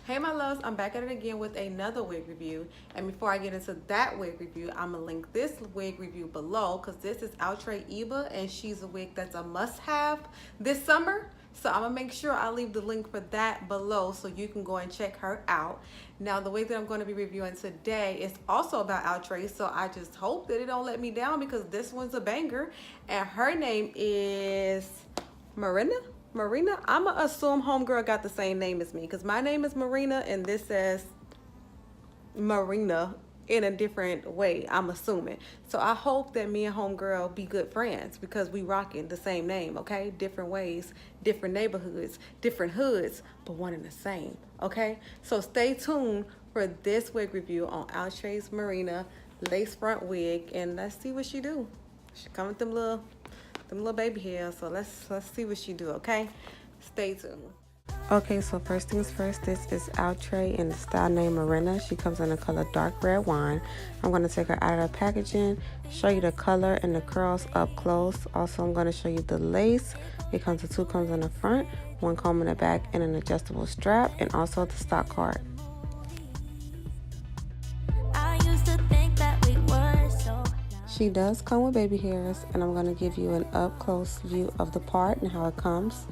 Hey my loves, I'm back at it again with another wig review. And before I get into that wig review, I'm gonna link this wig review below because this is Outre Mirena and she's a wig that's a must-have this summer. So I'm gonna make sure I leave the link for that below so you can go and check her out. Now the wig that I'm going to be reviewing today is also about Outre, so I just hope that it don't let me down because this one's a banger. And her name is Mirena. I'ma assume homegirl got the same name as me because my name is Mirena and this says Mirena in a different way, I'm assuming. So I hope that me and homegirl be good friends because we rocking the same name, okay? Different ways, different neighborhoods, different hoods, but one and the same, okay? So stay tuned for this wig review on Outre's Mirena lace front wig and let's see what she do. She come with them little baby hairs, so let's see what she do, okay? Stay tuned. Okay, so first things first, this is Outre in the style name Mirena. She comes in the color dark red wine. I'm going to take her out of the packaging, show you the color and the curls up close. Also, I'm going to show you the lace. It comes with 2 combs in the front, 1 comb in the back, and an adjustable strap, and also the stock card. She does come with baby hairs, and I'm going to give you an up-close view of the part and how it comes.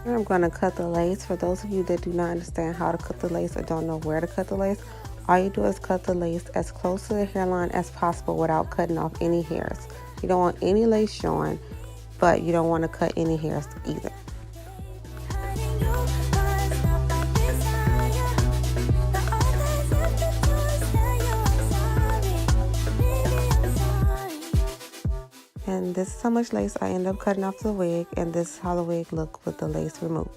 I'm going to cut the lace. For those of you that do not understand how to cut the lace or don't know where to cut the lace, all you do is cut the lace as close to the hairline as possible without cutting off any hairs. You don't want any lace showing, but you don't want to cut any hairs either. And this is how much lace I end up cutting off the wig, and this is how the wig look with the lace removed.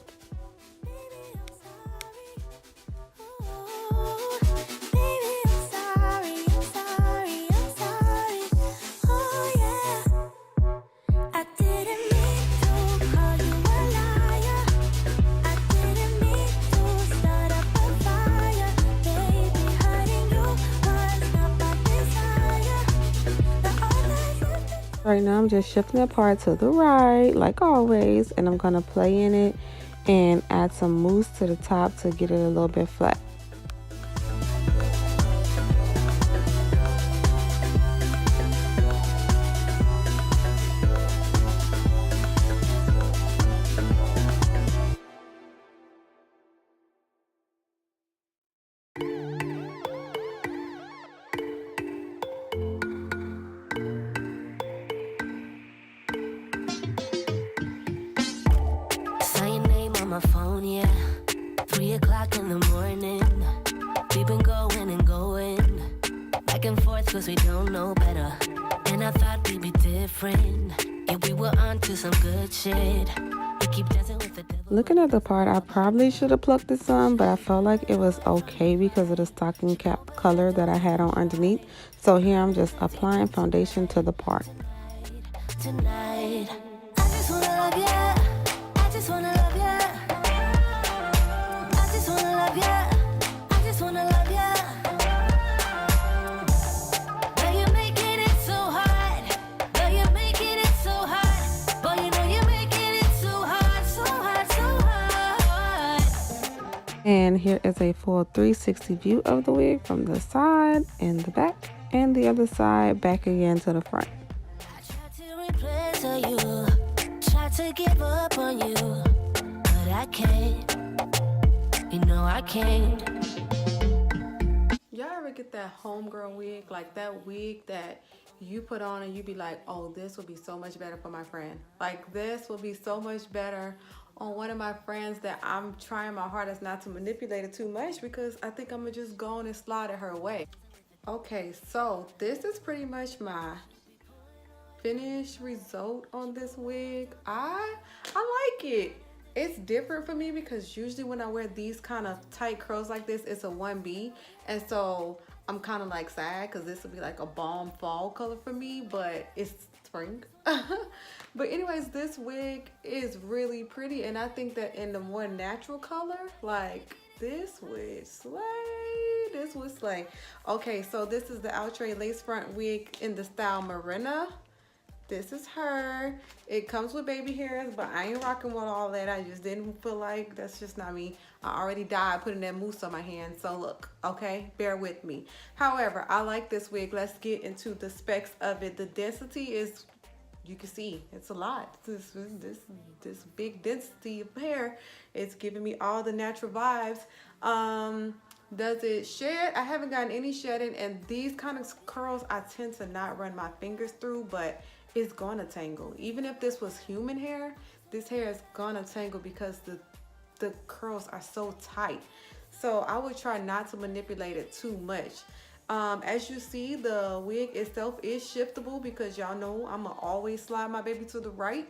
Right now I'm just shifting the part to the right like always, and I'm gonna play in it and add some mousse to the top to get it a little bit flat. My phone, yeah. 3 o'clock in the morning. We've been going and going back and forth cause we don't know better. And I thought we'd be different. Yeah, we were on to some good shit. We keep dancing with the devil. Looking at the part, I probably should have plucked it some, but I felt like it was okay because of the stocking cap color that I had on underneath. So here I'm just applying foundation to the part. Tonight, I just wanna love ya. I just wanna love ya. And here is a full 360 view of the wig from the side and the back and the other side back again to the front. I tried to replace you, tried to give up on you, but I can't. You know I can't. Y'all ever get that homegirl wig, like that wig that you put on and you be like, oh, this would be so much better for my friend. Like this will be so much better on one of my friends that I'm trying my hardest not to manipulate it too much because I think I'm gonna just go on and slide it her way. Okay, so this is pretty much my finished result on this wig. I like it. It's different for me because usually when I wear these kind of tight curls like this, it's a 1B. And so I'm kind of like sad because this would be like a balm fall color for me, but it's spring. But anyways, this wig is really pretty. And I think that in the more natural color, like this would slay. This would slay. Okay, so this is the Outre lace front wig in the style Mirena. This is her. It comes with baby hairs, but I ain't rocking with all that. I just didn't feel like, that's just not me. I already died putting that mousse on my hand. So look, okay, bear with me. However, I like this wig. Let's get into the specs of it. The density is, you can see, it's a lot. This big density of hair, it's giving me all the natural vibes. Does it shed? I haven't gotten any shedding, and these kind of curls I tend to not run my fingers through, but it's gonna tangle. Even if this was human hair, this hair is gonna tangle because the curls are so tight. So I would try not to manipulate it too much. As you see, the wig itself is shiftable because y'all know I'ma always slide my baby to the right.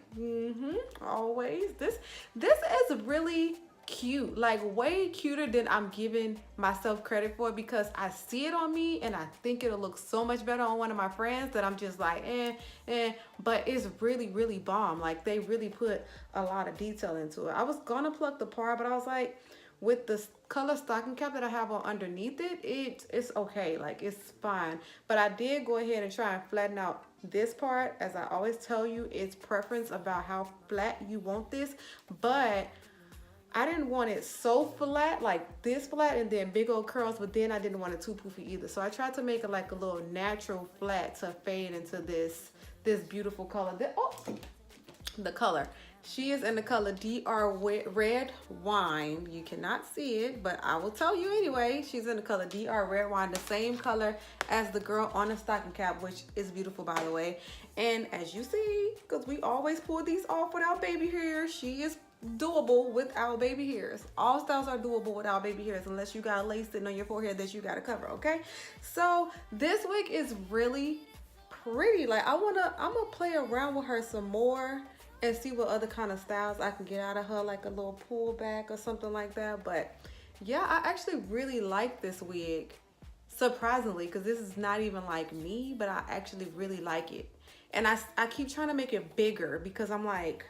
Always. This is really cute, like way cuter than I'm giving myself credit for, because I see it on me and I think it'll look so much better on one of my friends that I'm just like but it's really bomb. Like they really put a lot of detail into it. I was gonna pluck the part, but I was like, with the color stocking cap that I have on underneath it, it's okay, like it's fine. But I did go ahead and try and flatten out this part. As I always tell you, it's preference about how flat you want this, but I didn't want it so flat, like this flat, and then big old curls, but then I didn't want it too poofy either. So I tried to make it like a little natural flat to fade into this beautiful color. The color. She is in the color DR Red Wine. You cannot see it, but I will tell you anyway. She's in the color DR Red Wine, the same color as the girl on the stocking cap, which is beautiful, by the way. And as you see, because we always pull these off without baby hair, she is doable without baby hairs. All styles are doable without baby hairs, unless you got a lace sitting on your forehead that you got to cover, okay? So this wig is really pretty. Like I'm gonna play around with her some more and see what other kind of styles I can get out of her, like a little pullback or something like that. But yeah, I actually really like this wig, surprisingly, because this is not even like me, but I actually really like it. And I keep trying to make it bigger because I'm like,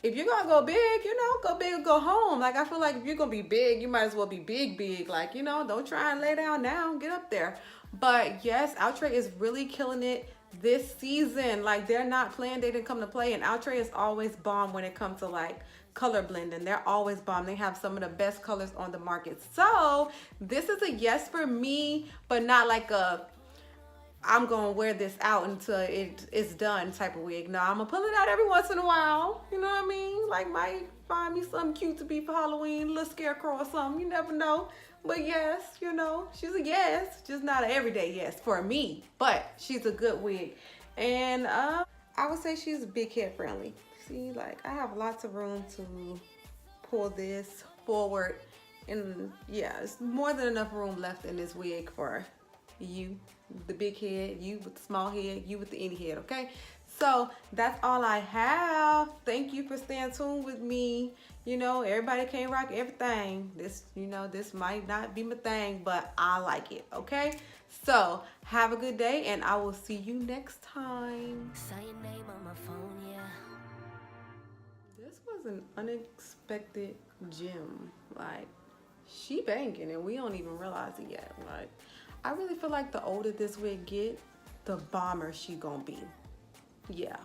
if you're gonna go big, you know, go big or go home. Like I feel like if you're gonna be big, you might as well be big. Like, you know, don't try and lay down now, get up there. But yes, Outre is really killing it this season. Like they're not playing, they didn't come to play. And Outre is always bomb when it comes to like color blending. They're always bomb. They have some of the best colors on the market. So this is a yes for me, but not like a I'm gonna wear this out until it's done type of wig. No, I'm gonna pull it out every once in a while. You know what I mean? Like might find me something cute to be for Halloween, a little scarecrow or something. You never know. But yes, you know, she's a yes, just not an everyday yes for me. But she's a good wig. And I would say she's big head friendly. See, like I have lots of room to pull this forward. And yeah, it's more than enough room left in this wig for you, the big head, you with the small head, you with the any head, okay? So that's all I have. Thank you for staying tuned with me. You know, everybody can't rock everything. This, you know, this might not be my thing, but I like it, okay? So have a good day, and I will see you next time. Saw your name on my phone, yeah. This was an unexpected gem. Like, she banging, and we don't even realize it yet. Like, I really feel like the older this wig get, the bomber she gonna be. Yeah.